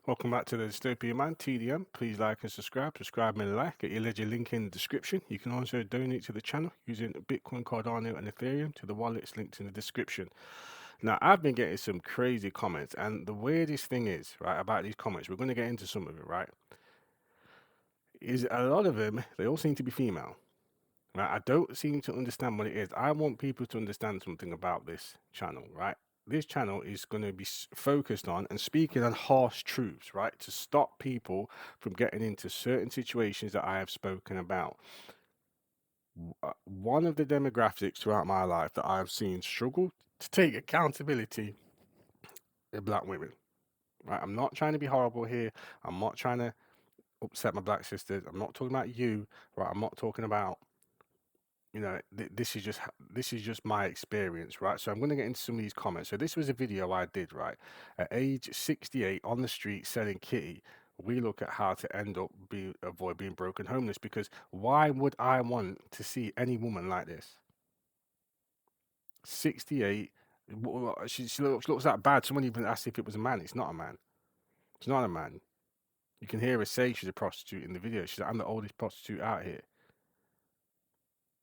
Welcome back to the Dystopian Man, TDM. Please like and subscribe. Subscribe and like. Get your ledger link in the description. You can also donate to the channel using Bitcoin, Cardano, and Ethereum to the wallets linked in the description. Now, I've been getting some crazy comments, and the weirdest thing is, right, about these comments, we're going to get into some of it, right, is a lot of them, they all seem to be female. Right, I don't seem to understand what it is. I want people to understand something about this channel, right? This channel is going to be focused on and speaking on harsh truths, right? To stop people from getting into certain situations that I have spoken about. One of the demographics throughout my life that I have seen struggle to take accountability are black women, right? I'm not trying to be horrible here. I'm not trying to upset my black sisters. I'm not talking about you, right? I'm not talking about this is just my experience, right? So I'm going to get into some of these comments. So this was a video I did, right? At age 68 on the street selling kitty, we look at how to avoid being broken homeless, because why would I want to see any woman like this? 68, she looks that bad. Someone even asked if it was a man. It's not a man. It's not a man. You can hear her say she's a prostitute in the video. She's like, I'm the oldest prostitute out here,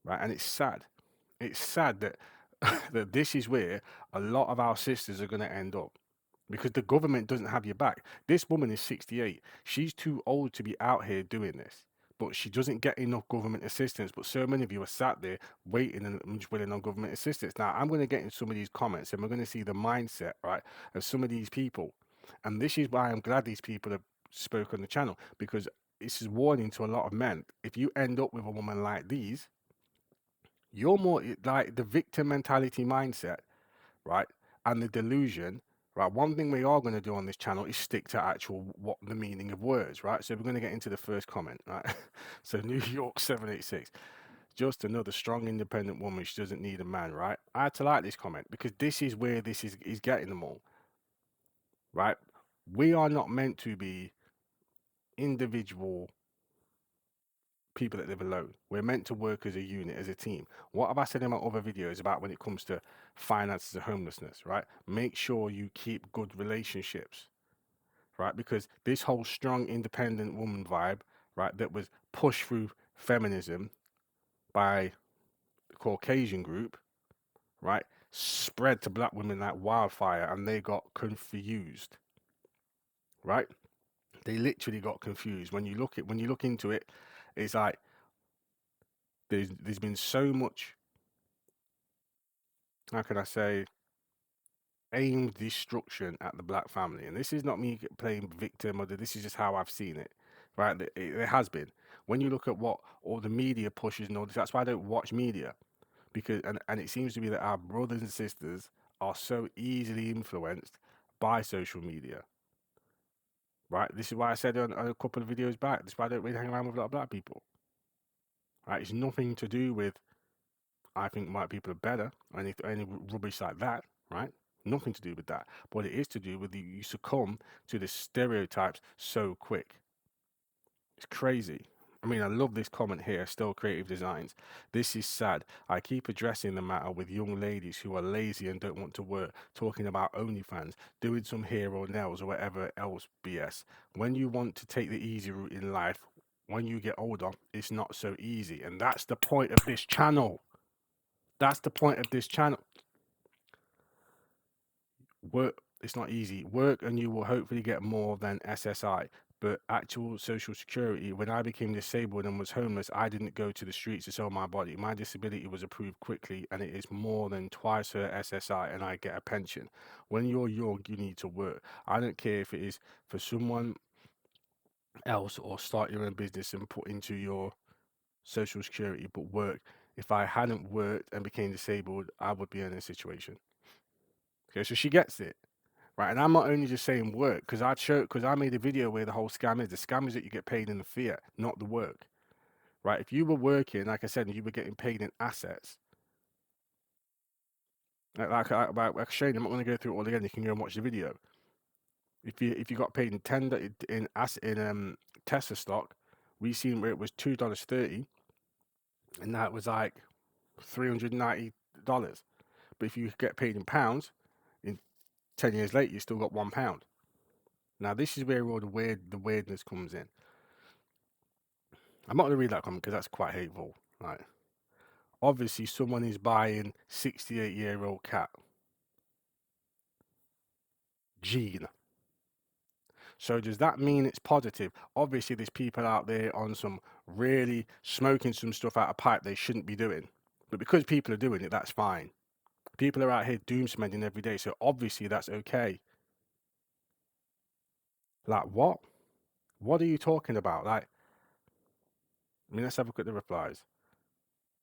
right? And it's sad. It's sad that that this is where a lot of our sisters are going to end up, because the government doesn't have your back. This woman is 68. She's too old to be out here doing this, but she doesn't get enough government assistance. But so many of you are sat there waiting and just waiting on government assistance. Now, I'm going to get in some of these comments and we're going to see the mindset, right, of some of these people. And this is why I'm glad these people have spoke on the channel, because this is warning to a lot of men. If you end up with a woman like these, you're more like the victim mentality mindset, right? And the delusion, right? One thing we are going to do on this channel is stick to actual what the meaning of words, right? So we're going to get into the first comment, right? So New York 786, just another strong, independent woman. She doesn't need a man, right? I had to like this comment because this is where this is getting them all, right? We are not meant to be individual people that live alone. We're meant to work as a unit, as a team. What have I said in my other videos about when it comes to finances and homelessness, right? Make sure you keep good relationships, right? Because this whole strong, independent woman vibe, right, that was pushed through feminism by the Caucasian group, right, spread to black women like wildfire, and they got confused, right? They literally got confused. When you look into it, it's like there's been so much, how can I say, aimed destruction at the black family. And this is not me playing victim, or this is just how I've seen it, right? It has been. When you look at what all the media pushes and all this, that's why I don't watch media, because and it seems to be that our brothers and sisters are so easily influenced by social media, right? This is why I said on a couple of videos back, this is why I don't really hang around with a lot of black people, right? It's nothing to do with I think white people are better, or any rubbish like that, right? Nothing to do with that. But it is to do with you succumb to the stereotypes so quick. It's crazy. I mean, I love this comment here, Still Creative Designs. This is sad. I keep addressing the matter with young ladies who are lazy and don't want to work, talking about OnlyFans, doing some hair or nails or whatever else BS. When you want to take the easy route in life, when you get older, it's not so easy. And that's the point of this channel. That's the point of this channel. Work, it's not easy. Work and you will hopefully get more than SSI. But actual social security, when I became disabled and was homeless, I didn't go to the streets to sell my body. My disability was approved quickly and it is more than twice her SSI and I get a pension. When you're young, you need to work. I don't care if it is for someone else or start your own business and put into your social security, but work. If I hadn't worked and became disabled, I would be in a situation. Okay, so she gets it, right? And I'm not only just saying work, because I made a video where the whole scam is. The scam is that you get paid in the fiat, not the work, right? If you were working, like I said, and you were getting paid in assets, like Shane, I'm not going to go through it all again. You can go and watch the video. If you got paid in Tesla stock, we seen where it was $2.30, and that was like $390. But if you get paid in pounds, in 10 years later, you still got £1. Now this is where all the weirdness comes in. I'm not gonna read that comment because that's quite hateful. Right? Obviously, someone is buying 68-year-old cat. Gene. So does that mean it's positive? Obviously, there's people out there on some really smoking some stuff out of pipe they shouldn't be doing. But because people are doing it, that's fine. People are out here doom spending every day, so obviously that's okay. Like what? What are you talking about? Like, I mean, let's have a look at the replies.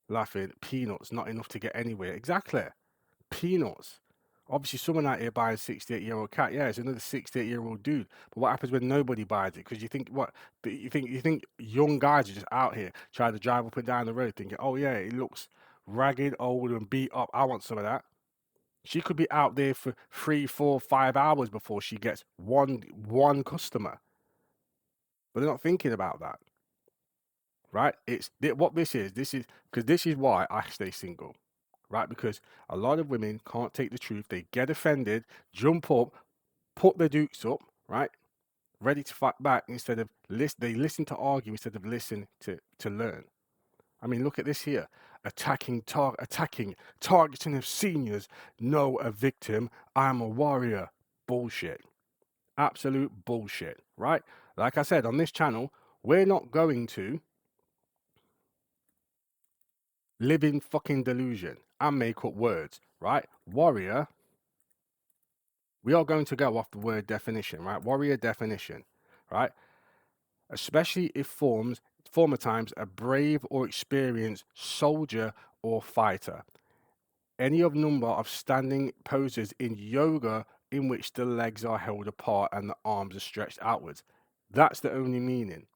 Laughing, peanuts, not enough to get anywhere. Exactly. Peanuts. Obviously, someone out here buying a 68-year-old cat. Yeah, it's another 68-year-old dude. But what happens when nobody buys it? Because you think what? You think young guys are just out here trying to drive up and down the road, thinking, "Oh yeah, it looks ragged, old, and beat up. I want some of that." She could be out there for 3, 4, 5 hours before she gets one customer. But they're not thinking about that, right? It's what this is. This is why I stay single, right? Because a lot of women can't take the truth. They get offended, jump up, put their dukes up, right? Ready to fight back instead of they listen to argue instead of listen to learn. I mean, look at this here. Attacking, targeting of seniors. No, a victim. I'm a warrior. Bullshit. Absolute bullshit, right? Like I said, on this channel, we're not going to live in fucking delusion and make up words, right? Warrior, we are going to go off the word definition, right? Warrior definition, right? Especially if former times, a brave or experienced soldier or fighter. Any of number of standing poses in yoga in which the legs are held apart and the arms are stretched outwards. That's the only meaning.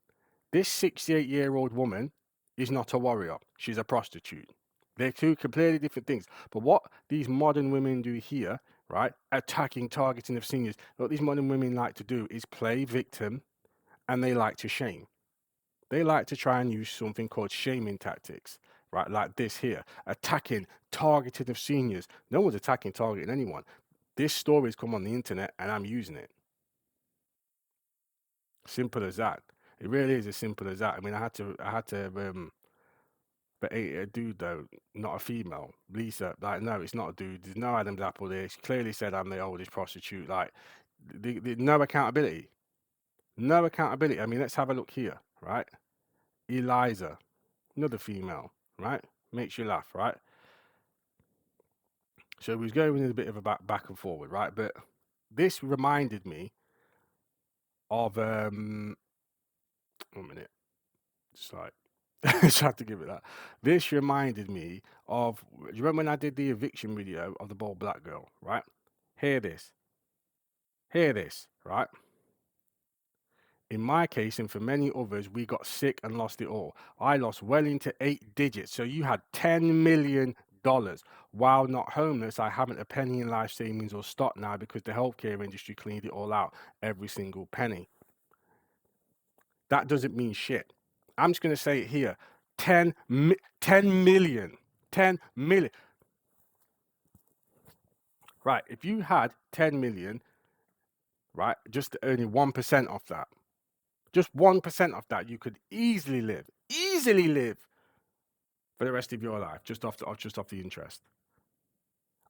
This 68-year-old woman is not a warrior. She's a prostitute. They're two completely different things. But what these modern women do here, right? Attacking, targeting of seniors. What these modern women like to do is play victim, and they like to shame. They like to try and use something called shaming tactics, right? Like this here, attacking, targeted of seniors. No one's attacking, targeting anyone. This story's come on the internet, and I'm using it. Simple as that. It really is as simple as that. I mean, I had to but a dude though, not a female. Lisa, like, no, it's not a dude. There's no Adam's apple there. She clearly said I'm the oldest prostitute. Like, no accountability. No accountability. I mean, let's have a look here, right? Eliza, another female, right? Makes you laugh, right? So we was going in a bit of a back and forward, right? But this reminded me of 1 minute, just like just had to give it that. This reminded me of, do you remember when I did the eviction video of the bald black girl, right? Hear this, right? In my case, and for many others, we got sick and lost it all. I lost well into 8 digits. So you had $10 million. While not homeless, I haven't a penny in life savings or stock now because the healthcare industry cleaned it all out, every single penny. That doesn't mean shit. I'm just going to say it here. 10 million. 10 million. Right. If you had 10 million, right, just earning 1% off that, just 1% off that, you could easily live for the rest of your life, just off the interest.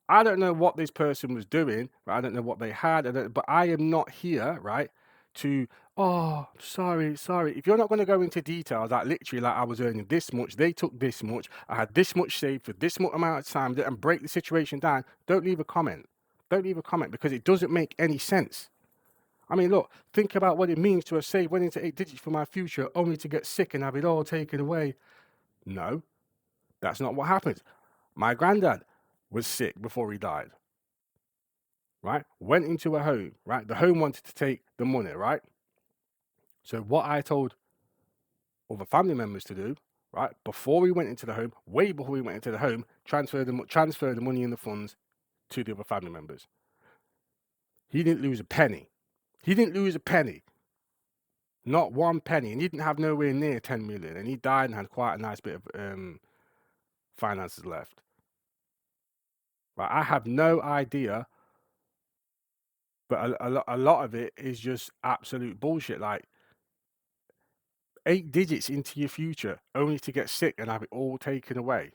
I don't know what this person was doing, right? I don't know what they had, but I am not here, right, to, oh, sorry. If you're not going to go into details, like literally, like I was earning this much, they took this much, I had this much saved for this much amount of time, and break the situation down, don't leave a comment. Don't leave a comment because it doesn't make any sense. I mean, look, think about what it means to have saved well into 8 digits for my future, only to get sick and have it all taken away. No, that's not what happens. My granddad was sick before he died, right? Went into a home, right? The home wanted to take the money, right? So what I told other family members to do, right, before we went into the home, way before we went into the home, transfer the money in the funds to the other family members. He didn't lose a penny. Not 1 penny. And he didn't have nowhere near 10 million. And he died and had quite a nice bit of finances left. Right? I have no idea But a lot of it is just absolute bullshit. Like 8 digits into your future only to get sick and have it all taken away.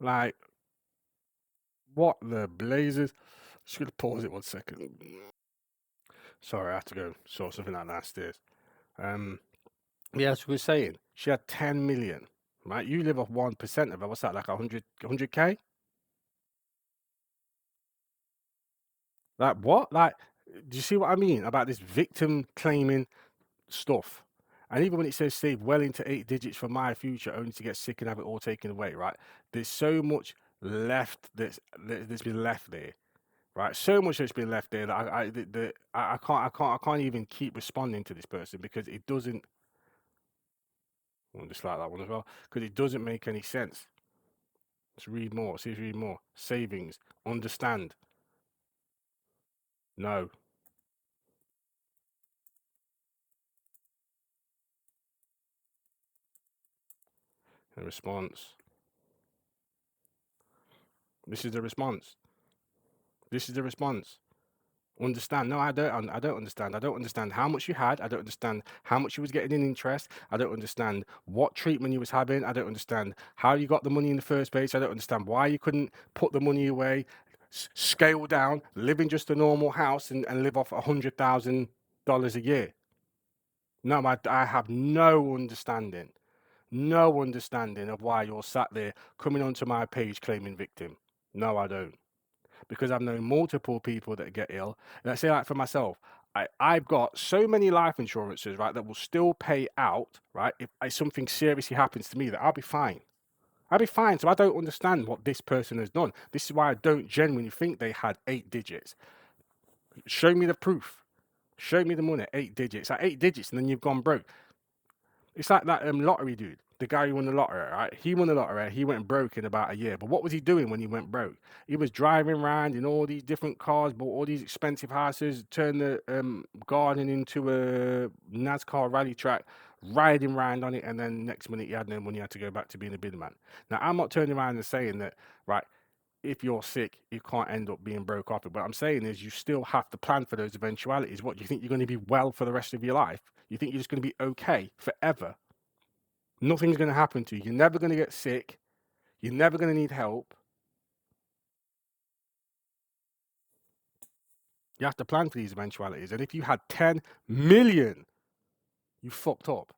Like, what the blazes? Just gonna pause it 1 second. Sorry, I have to go sort something out downstairs. Yeah, as we were saying, she had 10 million, right? You live off 1% of it. What's that, like 100K? Like, what? Like, do you see what I mean about this victim claiming stuff? And even when it says save well into 8 digits for my future, only to get sick and have it all taken away, right? There's so much left that's been left there, right? So much that's been left there that I can't even keep responding to this person because it doesn't. I'll dislike that one as well because it doesn't make any sense. Let's read more. See if read more. Savings. Understand. No. A response. This is the response. This is the response. Understand? No, I don't. I don't understand. I don't understand how much you had. I don't understand how much you was getting in interest. I don't understand what treatment you was having. I don't understand how you got the money in the first place. I don't understand why you couldn't put the money away, scale down, live in just a normal house, and live off $100,000 a year. No, I have no understanding. No understanding of why you're sat there coming onto my page claiming victim. No, I don't. Because I've known multiple people that get ill. Let's say, like for myself, I've got so many life insurances, right, that will still pay out, right, if something seriously happens to me, that I'll be fine. I'll be fine. So I don't understand what this person has done. This is why I don't genuinely think they had 8 digits. Show me the proof. Show me the money, 8 digits. Like 8 digits, and then you've gone broke. It's like that lottery dude, the guy who won the lottery, right? He won the lottery. He went broke in about a year. But what was he doing when he went broke? He was driving around in all these different cars, bought all these expensive houses, turned the garden into a NASCAR rally track, riding around on it, and then next minute he had no money, he had to go back to being a bidman. Now, I'm not turning around and saying that, right, if you're sick, you can't end up being broke off it. What I'm saying is you still have to plan for those eventualities. What, do you think you're going to be well for the rest of your life? You think you're just going to be okay forever? Nothing's going to happen to you. You're never going to get sick. You're never going to need help. You have to plan for these eventualities. And if you had 10 million, you fucked up.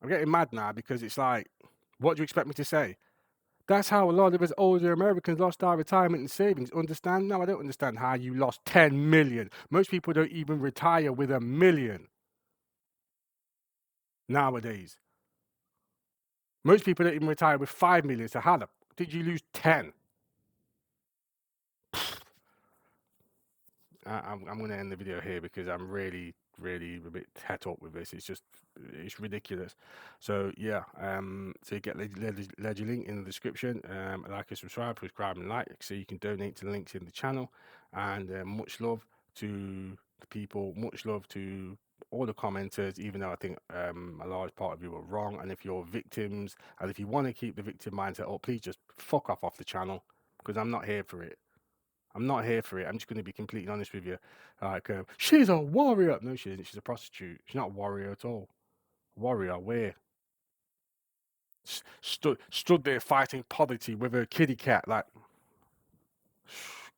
I'm getting mad now because it's like, what do you expect me to say? That's how a lot of us older Americans lost our retirement and savings. Understand? No, I don't understand how you lost 10 million. Most people don't even retire with $1 million nowadays. Most people don't even retire with 5 million. So how the did you lose 10? I'm going to end the video here because I'm really a bit het up with this. It's ridiculous. So yeah, so get Ledger link in the description. Like and subscribe and like, so you can donate to the links in the channel. And much love to the people. Much love to all the commenters, even though I think a large part of you are wrong. And if you're victims, and if you want to keep the victim mindset up, please just fuck off the channel because I'm not here for it. I'm not here for it. I'm just going to be completely honest with you. Like, she's a warrior. No, she isn't. She's a prostitute. She's not a warrior at all. Warrior, where? Stood there fighting poverty with her kitty cat. Like,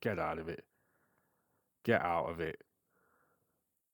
get out of it. Get out of it.